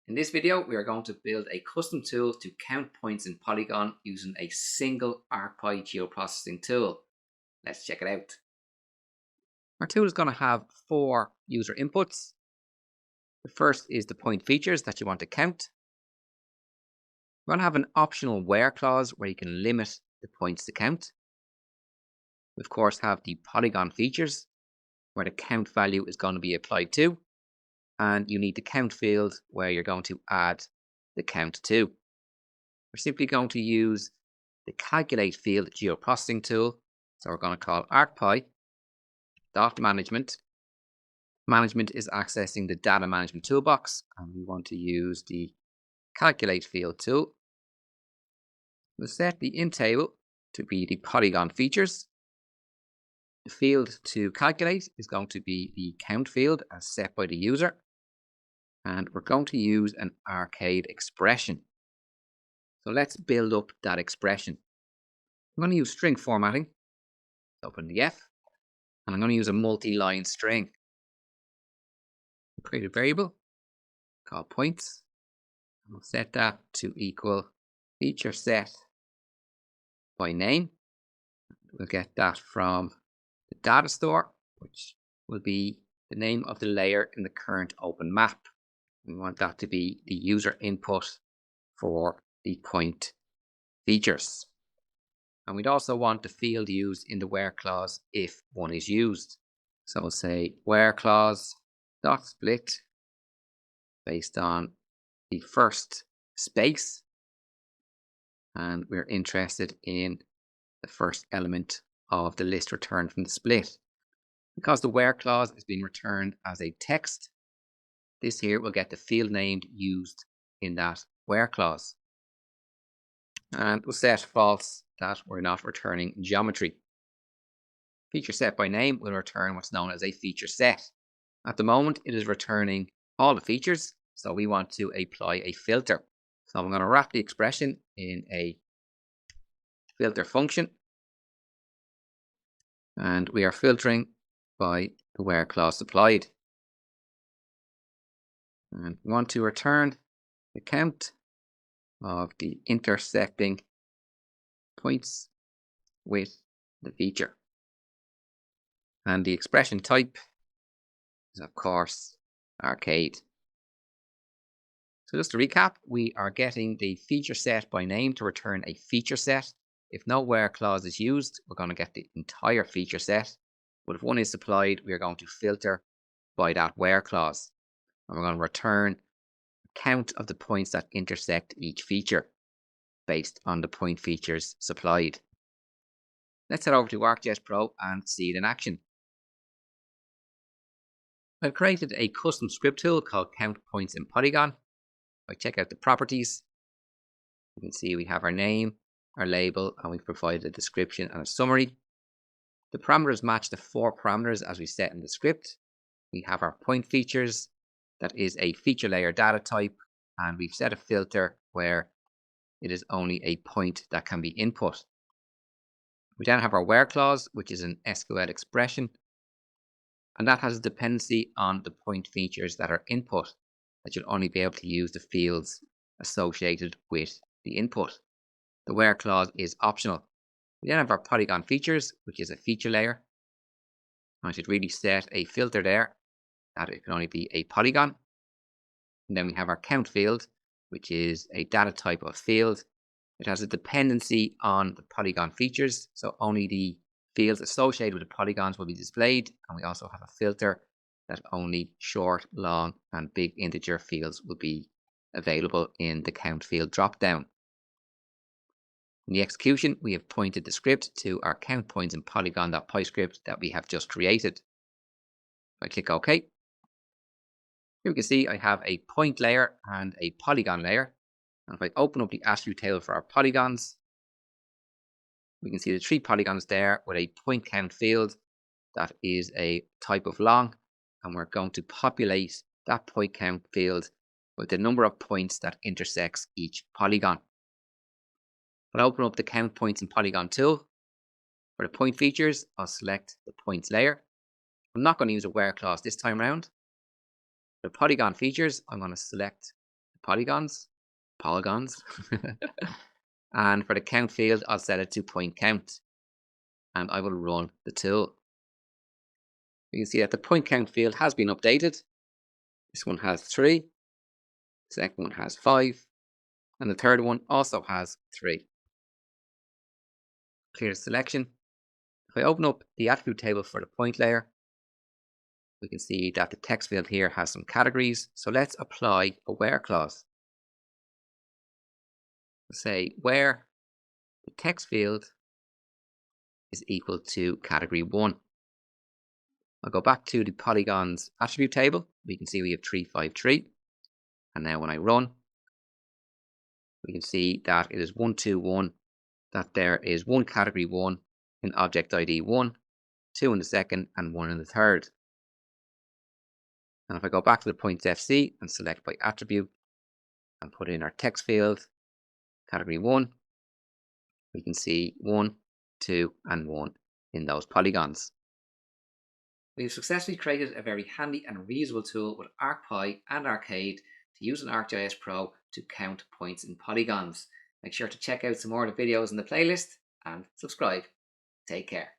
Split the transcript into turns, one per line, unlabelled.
In this video, we are going to build a custom tool to count points in Polygon using a single ArcPy geoprocessing tool. Let's check it out. Our tool is going to have 4 user inputs. The first is the point features that you want to count. We're going to have an optional where clause where you can limit the points to count. We of course have the polygon features where the count value is going to be applied to. And you need the count field where you're going to add the count to. We're simply going to use the CalculateField geoprocessing tool. So we're going to call ArcPy.management. Management is accessing the data management toolbox, and we want to use the CalculateField tool. We'll set the in table to be the polygon features. The field to calculate is going to be the count field as set by the user. And we're going to use an arcade expression. So let's build up that expression. I'm going to use string formatting. Open the F. And I'm going to use a multi-line string. Create a variable called points. We'll set that to equal FeatureSetByName. We'll get that from the data store, which will be the name of the layer in the current open map. We want that to be the user input for the point features. And we'd also want the field used in the where clause if one is used. So we'll say where clause dot split based on the first space. And we're interested in the first element of the list returned from the split. Because the where clause is being returned as a text, this here will get the field name used in that where clause. And we'll set false that we're not returning geometry. FeatureSetByName will return what's known as a feature set. At the moment, it is returning all the features, so we want to apply a filter. So I'm going to wrap the expression in a filter function. And we are filtering by the where clause applied. And we want to return the count of the intersecting points with the feature. And the expression type is, of course, arcade. So just to recap, we are getting the FeatureSetByName to return a feature set. If no where clause is used, we're going to get the entire feature set. But if one is supplied, we are going to filter by that where clause. And we're going to return a count of the points that intersect each feature based on the point features supplied. Let's head over to ArcGIS Pro and see it in action. I've created a custom script tool called Count Points in Polygon. If I check out the properties, you can see we have our name, our label, and we've provided a description and a summary. The parameters match the 4 parameters as we set in the script. We have our point features. That is a feature layer data type, and we've set a filter where it is only a point that can be input. We then have our where clause, which is an SQL expression, and that has a dependency on the point features that are input, that you'll only be able to use the fields associated with the input. The where clause is optional. We then have our polygon features, which is a feature layer. I should really set a filter there that it can only be a polygon. And then we have our count field, which is a data type of field. It has a dependency on the polygon features, so only the fields associated with the polygons will be displayed. And we also have a filter that only short, long, and big integer fields will be available in the count field dropdown. In the execution, we have pointed the script to our count points in polygon.py script that we have just created. If I click OK, here we can see I have a point layer and a polygon layer. And if I open up the attribute table for our polygons, we can see the 3 polygons there with a point count field that is a type of long. And we're going to populate that point count field with the number of points that intersects each polygon. I'll open up the Count Points in Polygon tool. For the point features, I'll select the points layer. I'm not going to use a where clause this time around. For the polygon features, I'm going to select the polygons. And for the count field, I'll set it to point count. And I will run the tool. You can see that the point count field has been updated. This one has 3. The second one has 5. And the third one also has 3. Clear the selection. If I open up the attribute table for the point layer, we can see that the text field here has some categories. So let's apply a where clause. We'll say where the text field is equal to category 1. I'll go back to the polygons attribute table. We can see we have 353. And now when I run, we can see that it is 121, that there is one category 1 in object ID 1, 2 in the second, and 1 in the third. And if I go back to the points FC and select by attribute and put in our text field, category 1, we can see 1, 2, and 1 in those polygons. We've successfully created a very handy and reusable tool with ArcPy and Arcade to use in ArcGIS Pro to count points in polygons. Make sure to check out some more of the videos in the playlist and subscribe. Take care.